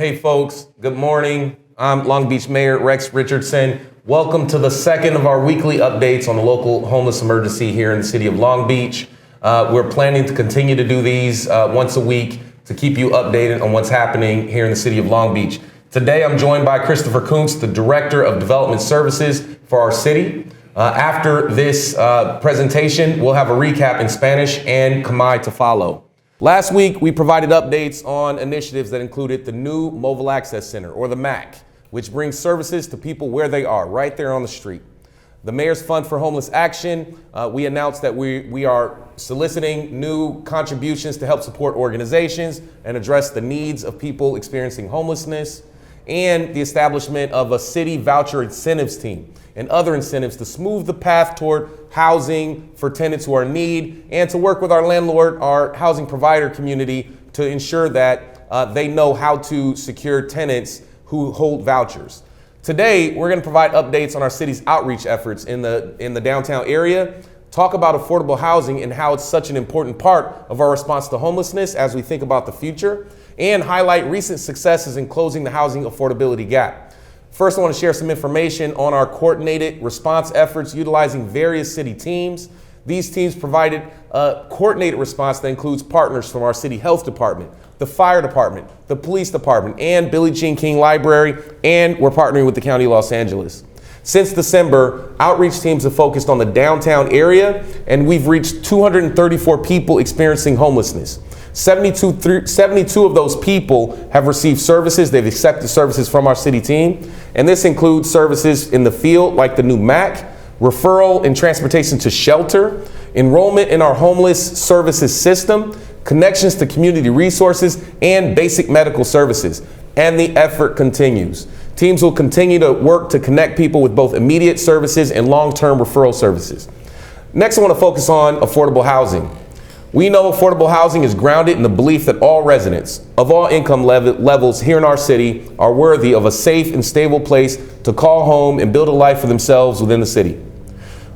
Hey folks, good morning. I'm Long Beach Mayor Rex Richardson. Welcome to the second of our weekly updates on the local homeless emergency here in the city of Long Beach. We're planning to continue to do these once a week to keep you updated on what's happening here in the city of Long Beach. Today I'm joined by Christopher Koontz, the Director of Development Services for our city. After this presentation, we'll have a recap in Spanish and Khmer to follow. Last week, we provided updates on initiatives that included the new Mobile Access Center, or the MAC, which brings services to people where they are, right there on the street. The Mayor's Fund for Homeless Action, we announced that we are soliciting new contributions to help support organizations and address the needs of people experiencing homelessness, and the establishment of a city voucher incentives team and other incentives to smooth the path toward housing for tenants who are in need, and to work with our landlord, our housing provider community, to ensure that they know how to secure tenants who hold vouchers. Today, we're going to provide updates on our city's outreach efforts in the downtown area, talk about affordable housing and how it's such an important part of our response to homelessness as we think about the future, and highlight recent successes in closing the housing affordability gap. First, I want to share some information on our coordinated response efforts utilizing various city teams. These teams provided a coordinated response that includes partners from our city health department, the fire department, the police department, and Billie Jean King Library, and we're partnering with the County of Los Angeles. Since December, outreach teams have focused on the downtown area, and we've reached 234 people experiencing homelessness. 72 of those people have received services. They've accepted services from our city team. And this includes services in the field like the new MAC, referral and transportation to shelter, enrollment in our homeless services system, connections to community resources, and basic medical services. And the effort continues. Teams will continue to work to connect people with both immediate services and long-term referral services. Next, I want to focus on affordable housing. We know affordable housing is grounded in the belief that all residents of all income levels here in our city are worthy of a safe and stable place to call home and build a life for themselves within the city.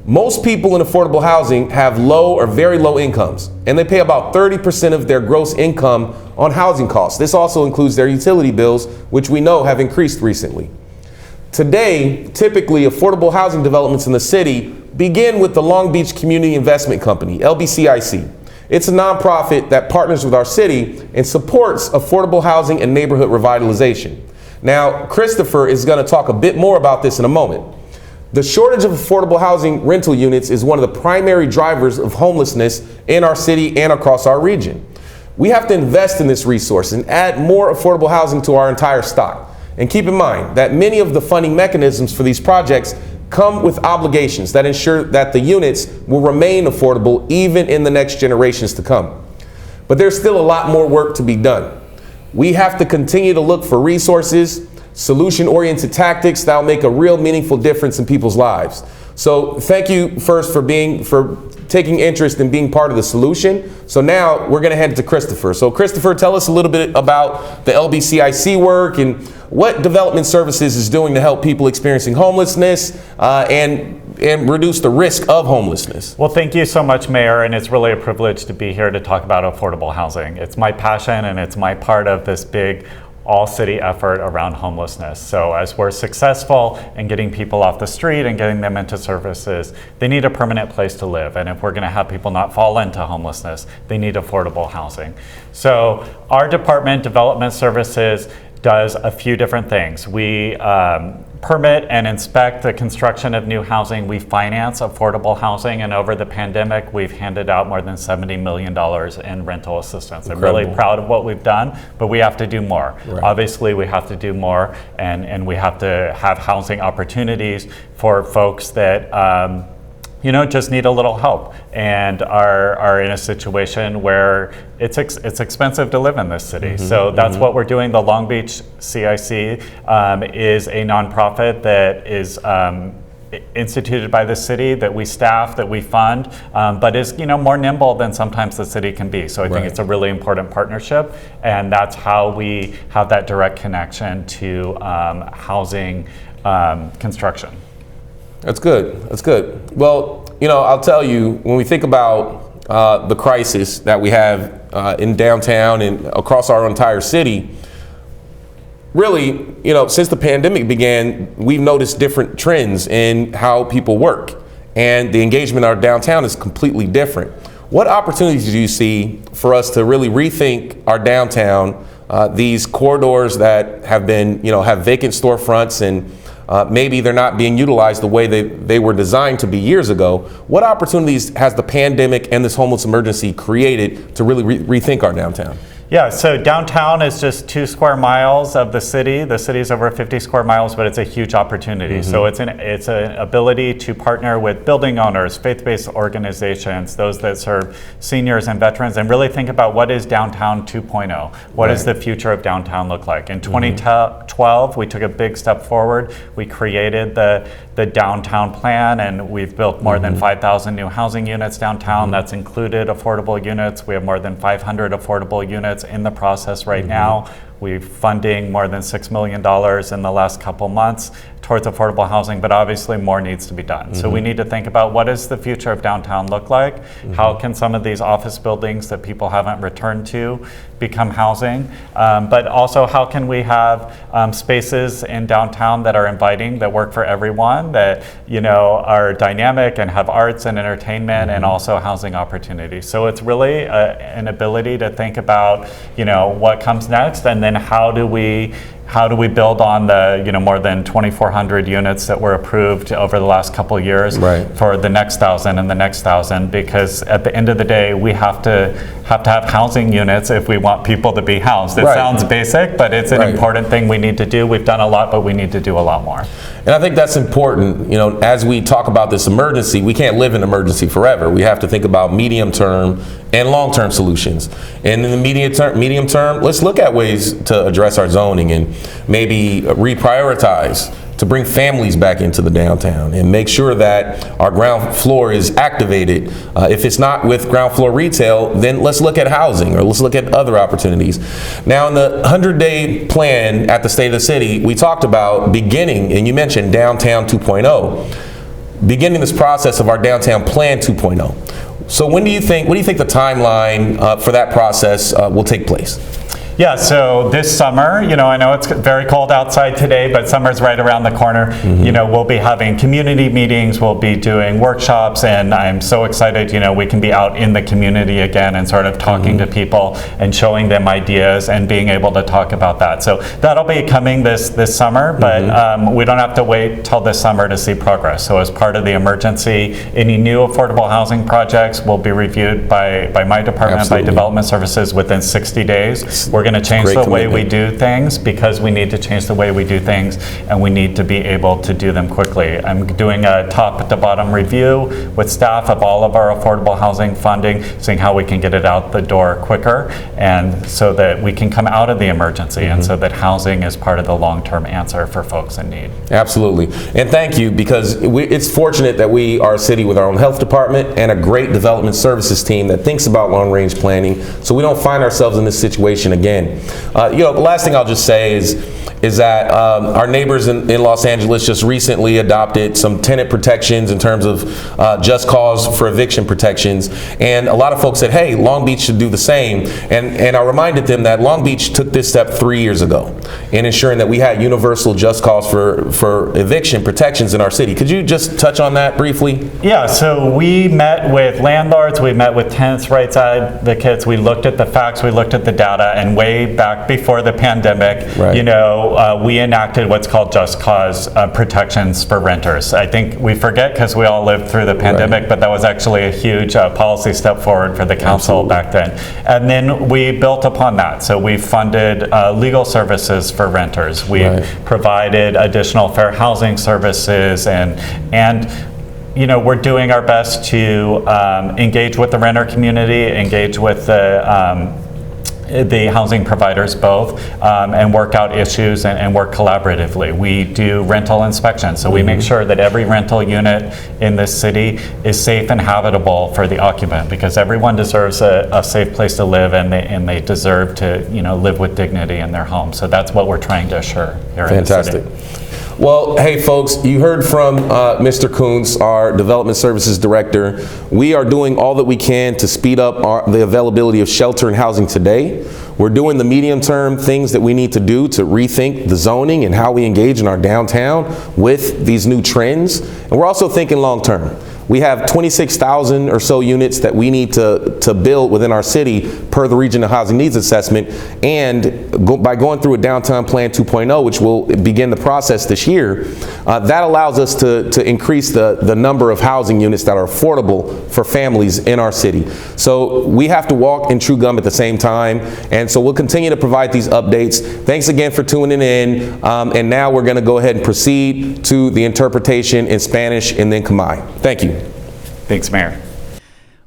Most people in affordable housing have low or very low incomes, and they pay about 30% of their gross income on housing costs. This also includes their utility bills, which we know have increased recently. Today, typically affordable housing developments in the city begin with the Long Beach Community Investment Company, LBCIC. It's a nonprofit that partners with our city and supports affordable housing and neighborhood revitalization. Now, Christopher is going to talk a bit more about this in a moment. The shortage of affordable housing rental units is one of the primary drivers of homelessness in our city and across our region. We have to invest in this resource and add more affordable housing to our entire stock. And keep in mind that many of the funding mechanisms for these projects come with obligations that ensure that the units will remain affordable even in the next generations to come. But there's still a lot more work to be done. We have to continue to look for resources, solution-oriented tactics that will make a real meaningful difference in people's lives. So thank you first for taking interest in being part of the solution. So now we're going to hand it to Christopher. So Christopher, tell us a little bit about the LBCIC work and what Development Services is doing to help people experiencing homelessness and reduce the risk of homelessness. Well, thank you so much, Mayor, and it's really a privilege to be here to talk about affordable housing. It's my passion and it's my part of this big all-city effort around homelessness. So as we're successful in getting people off the street and getting them into services, they need a permanent place to live. And if we're gonna have people not fall into homelessness, they need affordable housing. So our department, Development Services, does a few different things. We permit and inspect the construction of new housing. We finance affordable housing, and over the pandemic, we've handed out more than $70 million in rental assistance. Incredible. I'm really proud of what we've done, but we have to do more. Right. Obviously, we have to do more, and we have to have housing opportunities for folks that just need a little help and are in a situation where it's expensive to live in this city. So that's what we're doing. The Long Beach CIC is a nonprofit that is instituted by the city, that we staff, that we fund, but is more nimble than sometimes the city can be. So I think it's a really important partnership, and that's how we have that direct connection to housing construction. That's good. That's good. Well, I'll tell you, when we think about the crisis that we have in downtown and across our entire city, really, since the pandemic began, we've noticed different trends in how people work, and the engagement in our downtown is completely different. What opportunities do you see for us to really rethink our downtown, these corridors that have been, have vacant storefronts, and maybe they're not being utilized the way they were designed to be years ago? What opportunities has the pandemic and this homeless emergency created to really rethink our downtown? Yeah, so downtown is just 2 square miles of the city. The city is over 50 square miles, but it's a huge opportunity. So it's an ability to partner with building owners, faith-based organizations, those that serve seniors and veterans, and really think about what is downtown 2.0. What does the future of downtown look like? In 2012, we took a big step forward. We created the downtown plan, and we've built more than 5,000 new housing units downtown. That's included affordable units. We have more than 500 affordable units in the process right now. We're funding more than $6 million in the last couple months towards affordable housing, but obviously more needs to be done. So we need to think about, what does the future of downtown look like? How can some of these office buildings that people haven't returned to become housing? But also, how can we have spaces in downtown that are inviting, that work for everyone, that are dynamic and have arts and entertainment and also housing opportunities? So it's really an ability to think about what comes next, and then how do we build on the more than 2,400 units that were approved over the last couple of years for the next 1,000 and the next 1,000? Because at the end of the day, we have to have housing units if we want people to be housed. It sounds basic, but it's an important thing we need to do. We've done a lot, but we need to do a lot more. And I think that's important. As we talk about this emergency, we can't live in emergency forever. We have to think about medium-term and long-term solutions. And in the medium term, let's look at ways to address our zoning and maybe reprioritize to bring families back into the downtown and make sure that our ground floor is activated. If it's not with ground floor retail, then let's look at housing, or let's look at other opportunities. Now, in the 100-day plan at the State of the City, we talked about beginning, and you mentioned Downtown 2.0, beginning this process of our Downtown Plan 2.0. So what do you think the timeline for that process will take place? Yeah, so this summer, I know it's very cold outside today, but summer's right around the corner. We'll be having community meetings, we'll be doing workshops, and I'm so excited, we can be out in the community again and sort of talking to people and showing them ideas and being able to talk about that. So that'll be coming this summer, but we don't have to wait till this summer to see progress. So as part of the emergency, any new affordable housing projects will be reviewed by my department, by Development Services, within 60 days. We're going to change the way we do things, because we need to change the way we do things, and we need to be able to do them quickly. I'm doing a top to bottom review with staff of all of our affordable housing funding, seeing how we can get it out the door quicker, and so that we can come out of the emergency, and so that housing is part of the long-term answer for folks in need. Absolutely. And thank you, because it's fortunate that we are a city with our own health department and a great development services team that thinks about long-range planning, so we don't find ourselves in this situation again. The last thing I'll just say is that our neighbors in Los Angeles just recently adopted some tenant protections in terms of just cause for eviction protections, and a lot of folks said, hey, Long Beach should do the same, and I reminded them that Long Beach took this step 3 years ago in ensuring that we had universal just cause for eviction protections in our city. Could you just touch on that briefly? Yeah, so we met with landlords, we met with tenants' rights advocates, we looked at the facts, we looked at the data, and way back before the pandemic, we enacted what's called just cause protections for renters. I think we forget because we all lived through the pandemic, but that was actually a huge policy step forward for the council back then. And then we built upon that. So we funded legal services for renters. We provided additional fair housing services, and we're doing our best to engage with the renter community, engage with the housing providers both, and work out issues and work collaboratively. We do rental inspections, so we make sure that every rental unit in this city is safe and habitable for the occupant, because everyone deserves a safe place to live, and they deserve to live with dignity in their home. So that's what we're trying to assure here in the city. Fantastic. Well, hey folks, you heard from Mr. Koontz, our Development Services Director. We are doing all that we can to speed up the availability of shelter and housing today. We're doing the medium term things that we need to do to rethink the zoning and how we engage in our downtown with these new trends. And we're also thinking long term. We have 26,000 or so units that we need to build within our city per the Regional Housing Needs Assessment. And by going through a Downtown Plan 2.0, which will begin the process this year, that allows us to increase the number of housing units that are affordable for families in our city. So we have to walk and chew gum at the same time. And so we'll continue to provide these updates. Thanks again for tuning in. And now we're going to go ahead and proceed to the interpretation in Spanish and then Khmer. Thank you. Thanks, Mayor.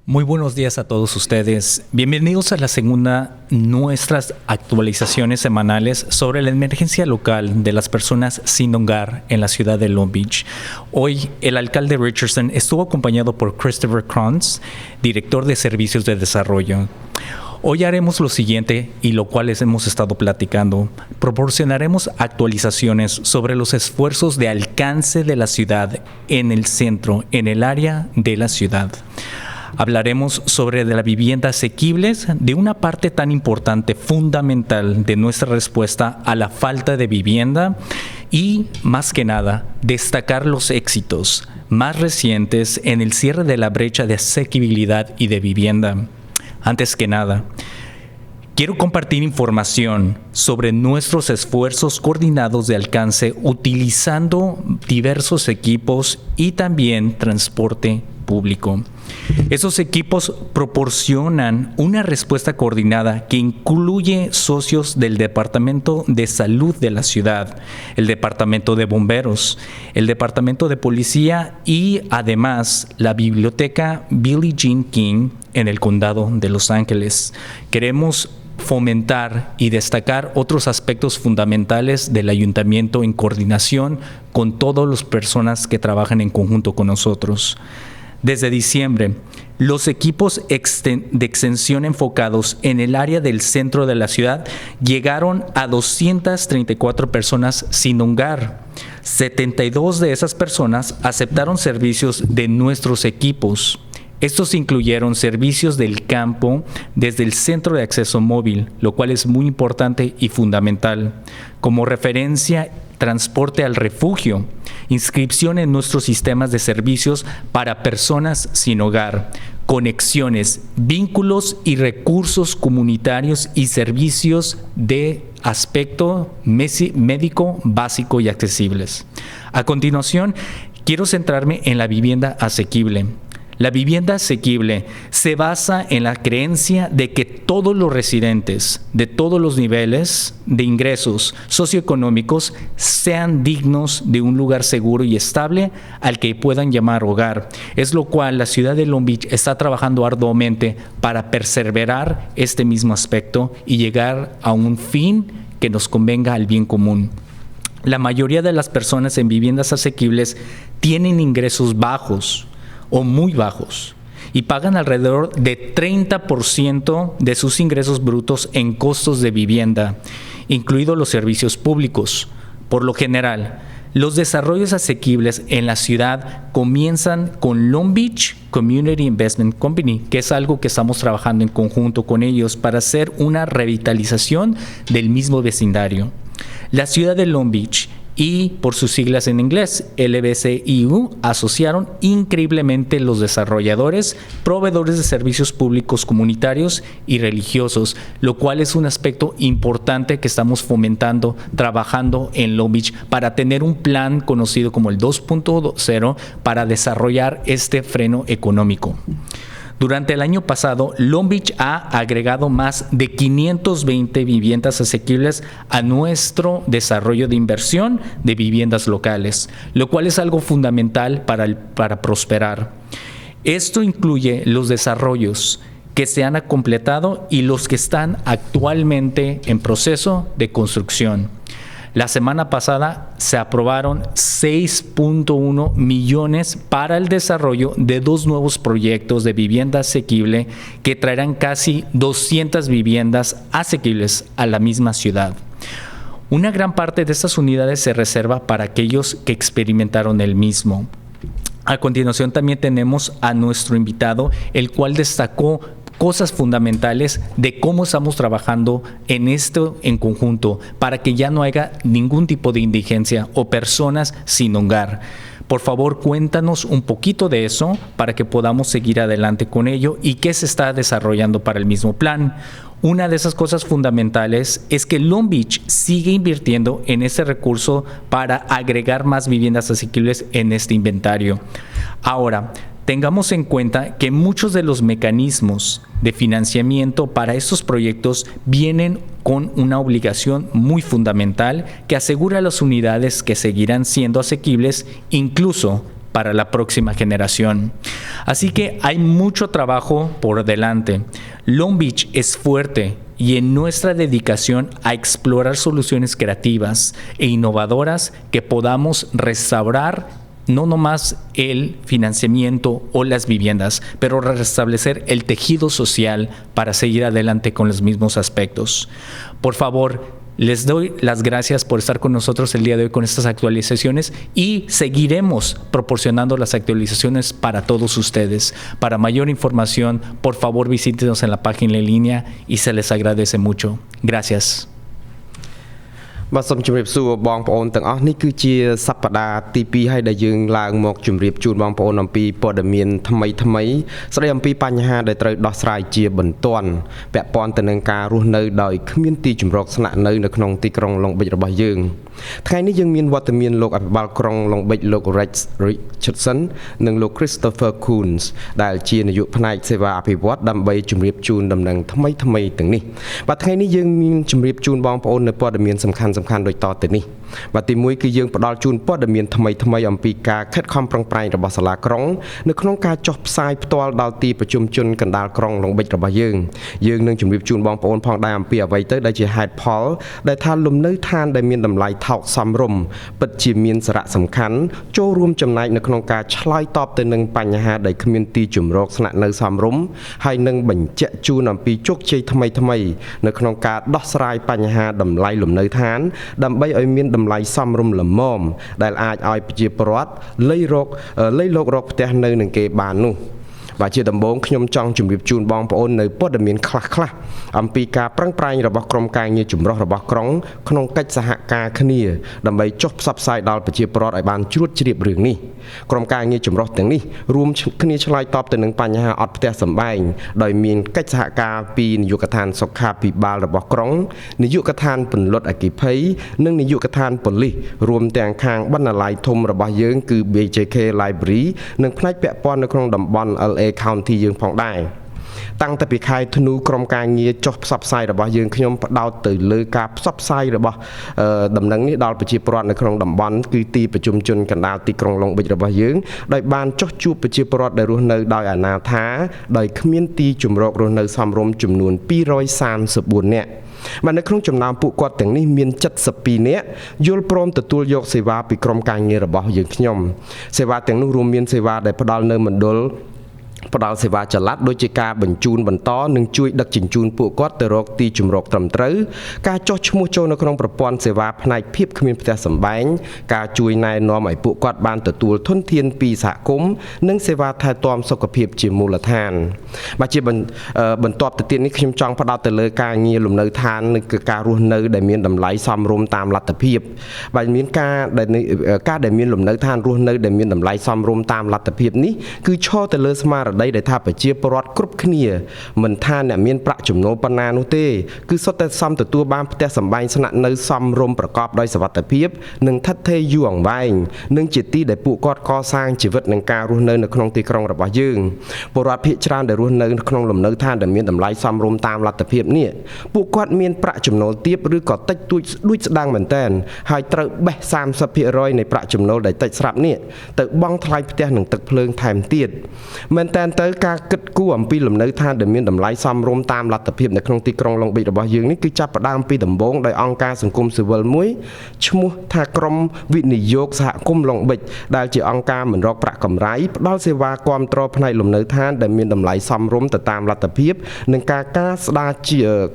Muy buenos días a todos ustedes. Bienvenidos a la segunda nuestras actualizaciones semanales sobre la emergencia local de las personas sin hogar en la ciudad de Long Beach. Hoy el alcalde Richardson estuvo acompañado por Christopher Koontz, director de Servicios de Desarrollo. Hoy haremos lo siguiente y lo cual les hemos estado platicando. Proporcionaremos actualizaciones sobre los esfuerzos de alcance de la ciudad en el centro, en el área de la ciudad. Hablaremos sobre la vivienda asequibles, de una parte tan importante, fundamental de nuestra respuesta a la falta de vivienda y, más que nada, destacar los éxitos más recientes en el cierre de la brecha de asequibilidad y de vivienda. Antes que nada, quiero compartir información sobre nuestros esfuerzos coordinados de alcance utilizando diversos equipos y también transporte público. Esos equipos proporcionan una respuesta coordinada que incluye socios del Departamento de Salud de la ciudad, el Departamento de Bomberos, el Departamento de Policía y además la Biblioteca Billie Jean King en el Condado de Los Ángeles. Queremos fomentar y destacar otros aspectos fundamentales del ayuntamiento en coordinación con todas las personas que trabajan en conjunto con nosotros. Desde diciembre, los equipos de extensión enfocados en el área del centro de la ciudad llegaron a 234 personas sin hogar. 72 de esas personas aceptaron servicios de nuestros equipos. Estos incluyeron servicios del campo desde el centro de acceso móvil, lo cual es muy importante y fundamental. Como referencia, transporte al refugio, inscripción en nuestros sistemas de servicios para personas sin hogar, conexiones, vínculos y recursos comunitarios y servicios de aspecto médico básico y accesibles. A continuación, quiero centrarme en la vivienda asequible. La vivienda asequible se basa en la creencia de que todos los residentes de todos los niveles de ingresos socioeconómicos sean dignos de un lugar seguro y estable al que puedan llamar hogar. Es lo cual la ciudad de Long Beach está trabajando arduamente para perseverar este mismo aspecto y llegar a un fin que nos convenga al bien común. La mayoría de las personas en viviendas asequibles tienen ingresos bajos o muy bajos y pagan alrededor de 30% de sus ingresos brutos en costos de vivienda, incluidos los servicios públicos. Por lo general, los desarrollos asequibles en la ciudad comienzan con Long Beach Community Investment Company, que es algo que estamos trabajando en conjunto con ellos para hacer una revitalización del mismo vecindario. La ciudad de Long Beach y, por sus siglas en inglés, LBTV, asociaron increíblemente los desarrolladores, proveedores de servicios públicos comunitarios y religiosos, lo cual es un aspecto importante que estamos fomentando, trabajando en Long Beach para tener un plan conocido como el 2.0 para desarrollar este freno económico. Durante el año pasado, Long Beach ha agregado más de 520 viviendas asequibles a nuestro desarrollo de inversión de viviendas locales, lo cual es algo fundamental para prosperar. Esto incluye los desarrollos que se han completado y los que están actualmente en proceso de construcción. La semana pasada se aprobaron 6.1 millones para el desarrollo de 2 nuevos proyectos de vivienda asequible que traerán casi 200 viviendas asequibles a la misma ciudad. Una gran parte de estas unidades se reserva para aquellos que experimentaron el mismo. A continuación también tenemos a nuestro invitado, el cual destacó cosas fundamentales de cómo estamos trabajando en esto en conjunto para que ya no haya ningún tipo de indigencia o personas sin hogar. Por favor, cuéntanos un poquito de eso para que podamos seguir adelante con ello y qué se está desarrollando para el mismo plan. Una de esas cosas fundamentales es que Long Beach sigue invirtiendo en ese recurso para agregar más viviendas asequibles en este inventario. Ahora, tengamos en cuenta que muchos de los mecanismos de financiamiento para estos proyectos vienen con una obligación muy fundamental que asegura las unidades que seguirán siendo asequibles incluso para la próxima generación. Así que hay mucho trabajo por delante. Long Beach es fuerte y en nuestra dedicación a explorar soluciones creativas e innovadoras que podamos restaurar no nomás el financiamiento o las viviendas, pero restablecer el tejido social para seguir adelante con los mismos aspectos. Por favor, les doy las gracias por estar con nosotros el día de hoy con estas actualizaciones y seguiremos proporcionando las actualizaciones para todos ustedes. Para mayor información, por favor visítenos en la página en línea y se les agradece mucho. Gracias. បាទសូមជម្រាបសួរបងប្អូនទាំងអស់នេះគឺជាសប្តាហ៍ទី2ហើយដែលយើងឡើងមកជម្រាបជូនបងប្អូនអំពីព័ត៌មានថ្មីស្ដីអំពីបញ្ហាដែលត្រូវដោះស្រាយជាបន្ទាន់ពាក់ព័ន្ធទៅនឹងការរស់នៅដោយគ្មានទីជម្រកស្នាក់នៅនៅក្នុងទីក្រុង Long Beach របស់យើង ថ្ងៃនេះយើងមានវត្តមានលោកអភិបាលក្រុង Long Beach លោក Rex Richardson និងលោក Christopher Koontz ដែលជានាយកផ្នែកសេវាអភិវឌ្ឍដើម្បីជម្រាបជូនដំណឹងថ្មីទាំងនេះបាទថ្ងៃនេះយើងមានជម្រាបជូនបងប្អូននៅព័ត៌មានសំខាន់ដូចតទៅនេះបាទទី1គឺយើងផ្ដល់ជូនព័ត៌មានថ្មីអំពីការខិតខំប្រឹងប្រែងរបស់សាលាក្រុងនៅក្នុងការចុះផ្សាយផ្ទាល់ដល់ទីប្រជុំជនកណ្ដាលក្រុង Long Beach របស់យើងនឹងជម្រាបជូនបងប្អូនផងដែរអំពីអ្វីទៅដែលជាហេតុផលដែលថាលំនៅឋានដែលមានតម្លៃថោកសមរម្យពិតជាមានសារៈសំខាន់ចូលរួមចំណែកនៅក្នុងការឆ្លើយតបទៅនឹងបញ្ហាដែលគ្មានទីជម្រកស្នាក់នៅសមរម្យហើយនឹងបញ្ជាក់ជូនអំពីជោគជ័យថ្មីនៅក្នុងការដោះស្រាយបញ្ហាតម្លៃលំនៅឋានដើម្បីឲ្យមានតម្លៃសមរម្យល្មមដែលអាចឲ្យប្រជាពលរដ្ឋលៃលោករកផ្ទះនៅនឹងគេបាននោះ បាទជាដំបូងខ្ញុំចង់ជម្រាបជូនបងប្អូននៅព័ត៌មានខ្លះអំពីការប្រឹងប្រែងរបស់ក្រុមការងារចម្រុះរបស់ក្រុងក្នុងកិច្ចសហការគ្នាដើម្បីចុះផ្សព្វផ្សាយដល់ប្រជាពលរដ្ឋឲ្យបានជ្រួតជ្រាបរឿងនេះក្រុមការងារចម្រុះទាំងនេះរួមគ្នាឆ្លើយតបទៅនឹងបញ្ហាអត់ផ្ទះសម្បែងដោយមានកិច្ចសហការពីនាយកដ្ឋានសុខាភិបាលរបស់ក្រុងនាយកដ្ឋានពន្លត់អគ្គិភ័យនិងនាយកដ្ឋានប៉ូលីសរួមទាំងខាងបណ្ណាល័យធំរបស់យើងគឺ BJK Library និងផ្នែកពាក់ព័ន្ធនៅក្នុងតំបន់ LA County យើងផងដែរ តាំងតែពីខែធ្នូក្រុមការងារចុះផ្សព្វផ្សាយរបស់យើងខ្ញុំផ្ដោតទៅលើការផ្សព្វផ្សាយរបស់ដំណឹងនេះដល់ប្រជាពលរដ្ឋនៅក្នុងតំបន់គឺទីប្រជុំជនកណ្ដាលទីក្រុង Long Beach របស់យើងដោយបានចុះជួបប្រជាពលរដ្ឋដែលរស់នៅដោយអនាថាដោយគ្មានទីជម្រករស់នៅសមរម្យចំនួន 234 នាក់ បាទនៅក្នុងចំណោមពួកគាត់ទាំងនេះមាន 72 នាក់យល់ព្រមទទួលយកសេវាពីក្រុមការងាររបស់យើងខ្ញុំសេវាទាំងនោះរួមមានសេវាដែលផ្ដល់នៅមណ្ឌល ផ្ដល់សេវាចល័តដូចជាការបញ្ជូនបន្តនិងជួយដឹកជញ្ជូនពួកគាត់ទៅរកទីជម្រកត្រឹមត្រូវការចុះឈ្មោះចូលនៅក្នុងប្រព័ន្ធសេវាផ្នែកភាពគ្មានផ្ទះសម្បែងការជួយណែនាំឲ្យពួកគាត់បានទទួលធនធានពីសហគមន៍និងសេវាថែទាំសុខភាពជាមូលដ្ឋានបាទជាបន្ទាប់ទៅទៀតនេះខ្ញុំចង់ផ្ដោតទៅលើការងារលំនៅឋាននិងការរស់នៅដែលមានតម្លៃសមរម្យតាមលទ្ធភាពបាទមានការដែលមានលំនៅឋានរស់នៅដែលមានតម្លៃសមរម្យតាមលទ្ធភាពនេះគឺឈរទៅលើស្មារតី ដែលថាប្រជាពលរដ្ឋគ្រប់គ្នាមិនថាអ្នកមានប្រាក់ចំណូលប៉ុណ្ណានោះទេគឺសុទ្ធតែសមទទួលបានផ្ទះសម្បែងស្នាក់នៅសមរម្យប្រកបដោយសុវត្ថិភាពនិងថិតថេរយូរអង្វែងនិងជាទីដែលពួកគាត់កសាងជីវិតនិងការរស់នៅនៅក្នុងទីក្រុងរបស់យើងពលរដ្ឋភាគច្រើនដែលរស់នៅក្នុងលំនៅឋានដែលមានតម្លៃសមរម្យតាមលទ្ធភាពនេះពួកគាត់មានប្រាក់ចំណូលទាបឬក៏តិចតួចដូចស្ដាងមែនតើហើយត្រូវបេះ 30% នៃប្រាក់ចំណូលដែលតិចស្រាប់នេះទៅបង់ថ្លៃផ្ទះនិងទឹកភ្លើងថែមទៀតមែនតើ តែនទៅការគិតគូរអំពីលំនៅឋានដែលមានតម្លៃសមរម្យតាមលទ្ធភាពនៅក្នុងទីក្រុងឡុងប៊ីចរបស់យើងនេះគឺចាប់ផ្ដើមពីដំបូងដោយអង្គការសង្គមស៊ីវិលមួយឈ្មោះថាក្រុមវិនិយោគសហគមន៍ឡុងប៊ីចដែលជាអង្គការមិនរកប្រាក់កម្រៃផ្ដល់សេវាគាំទ្រផ្នែកលំនៅឋានដែលមានតម្លៃសមរម្យទៅតាមលទ្ធភាពនិងការស្ដារ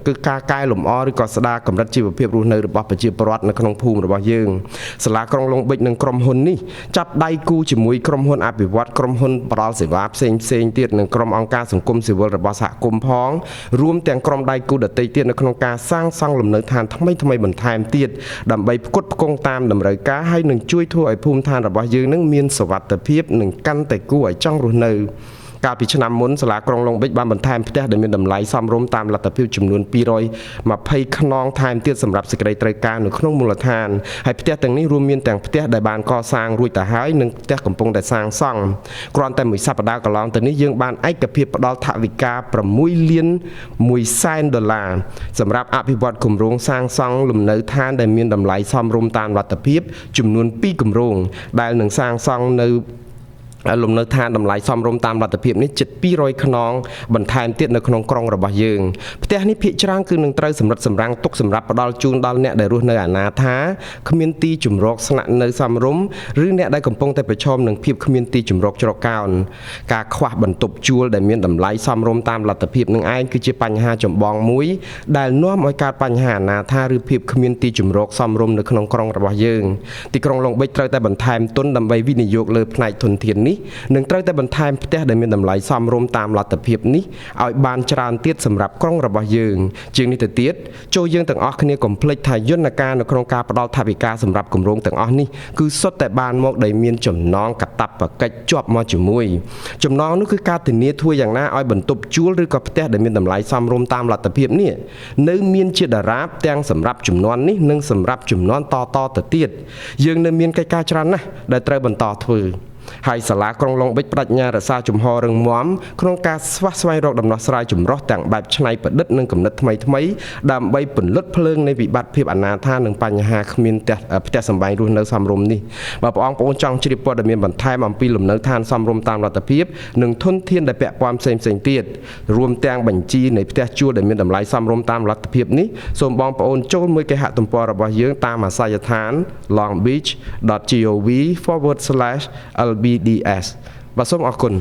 គឺការកែលម្អឬក៏ស្ដារកម្រិតជីវភាពរស់នៅរបស់ប្រជាពលរដ្ឋនៅក្នុងភូមិរបស់យើងសាលាក្រុងឡុងប៊ិចនិងក្រុមហ៊ុននេះចាប់ដៃគូជាមួយក្រុមហ៊ុនអភិវឌ្ឍក្រុមហ៊ុនផ្ដល់សេវាផ្សេងទៀតនិងក្រុមអង្គការសង្គមស៊ីវិលរបស់សហគមន៍ផងរួមទាំងក្រុមដៃគូដទៃទៀតនៅក្នុងការសាងសង់លំនៅឋានថ្មីបន្ថែមទៀតដើម្បីផ្គត់ផ្គង់តាមតម្រូវការហើយនឹងជួយធ្វើឲ្យភូមិឋានរបស់យើងនឹងមានសុវត្ថិភាពនិងកាន់តែគួរឲ្យចង់រស់នៅកាលពីឆ្នាំមុនសាលាក្រុងឡុងប៊ិចបានបន្ថែមផ្ទះដែលមានតម្លៃសមរម្យតាមលទ្ធភាពចំនួន220ខ្នងថែមទៀតសម្រាប់សេចក្តីត្រូវការនៅក្នុងមូលដ្ឋានហើយផ្ទះទាំងនេះរួមមានទាំងផ្ទះដែលបានកសាងរួចទៅហើយនិងផ្ទះកំពុងតែសាងសង់គ្រាន់តែមួយសប្តាហ៍កន្លងទៅនេះយើងបានឯកភាពផ្ដល់ថវិកា$6.1 លានសម្រាប់អភិវឌ្ឍគម្រោងសាងសង់លំនៅឋានដែលមានតម្លៃសមរម្យតាមលទ្ធភាពចំនួន2គម្រោងដែលនឹងសាងសង់នៅលំនៅឋានតម្លៃសមរម្យតាមលទ្ធភាពនេះជិត200ខ្នងបន្ថែមទៀតនៅក្នុងក្រុងរបស់យើងផ្ទះនេះភាគច្រើនគឺនឹងត្រូវសម្រិតសម្រាំងទុកសម្រាប់ផ្ដល់ជូនដល់អ្នកដែលរស់នៅអនាថាគ្មានទីជម្រកស្នាក់នៅសមរម្យឬអ្នកដែលកំពុងតែប្រឈមនឹងភាពគ្មានទីជម្រកច្រកកោនការខ្វះបន្ទប់ជួលដែលមានតម្លៃសមរម្យតាមលទ្ធភាពនឹងឯងគឺជាបញ្ហាចម្បងមួយដែលនាំឲ្យកើតបញ្ហាអនាថាឬភាពគ្មានទីជម្រកសមរម្យនៅក្នុងក្រុងរបស់យើងទីក្រុងឡុងប៊ិចត្រូវតែបន្ថែមទុនដើម្បីវិនិយោគលើផ្នែកធនធាននេះនឹងត្រូវតែបន្ថែមផ្ទះដែលមានតម្លៃសមរម្យតាមលទ្ធភាពនេះឲ្យបានច្រើនទៀតសម្រាប់ក្រុងរបស់យើងជាងនេះទៅទៀតចូលយើងទាំងអស់គ្នាកុំភ្លេចថាយន្តការនៅក្នុងការផ្ដល់ថវិកាសម្រាប់គម្រោងទាំងអស់នេះគឺសុទ្ធតែបានមកដោយមានចំណងកាតព្វកិច្ចជាប់មកជាមួយចំណងនោះគឺការធានាធ្វើយ៉ាងណាឲ្យបន្ទប់ជួលឬក៏ផ្ទះដែលមានតម្លៃសមរម្យតាមលទ្ធភាពនេះនៅមានជាដរាបទាំងសម្រាប់ជំនាន់នេះនិងសម្រាប់ជំនាន់តទៅទៀតយើងនៅមានកិច្ចការច្រើនណាស់ដែលត្រូវបន្តធ្វើហើយសាលាក្រុងឡុងប៊ិចបដិញ្ញារក្សាជំហររឹងមាំក្នុងការស្វែងរកដំណោះស្រាយចម្រុះទាំងបែបច្នៃប្រឌិតនិងគំនិតថ្មីដើម្បីពន្លត់ភ្លើងនៃវិបត្តិភាពអនាថានិងបញ្ហាគ្មានផ្ទះសម្បែងរស់នៅសមរម្យនេះបើបងប្អូនចង់ជ្រាបព័ត៌មានបន្ថែមអំពីលំនៅឋានសមរម្យតាមលទ្ធភាពនិងធនធានដែលពាក់ព័ន្ធផ្សេងទៀតរួមទាំងបញ្ជីនៃផ្ទះជួលដែលមានតម្លៃសមរម្យតាមលទ្ធភាពនេះសូមបងប្អូនចូលមើលគេហទំព័ររបស់យើងតាមអាសយដ្ឋាន longbeach.gov/LBDS បាទសូមអរគុណ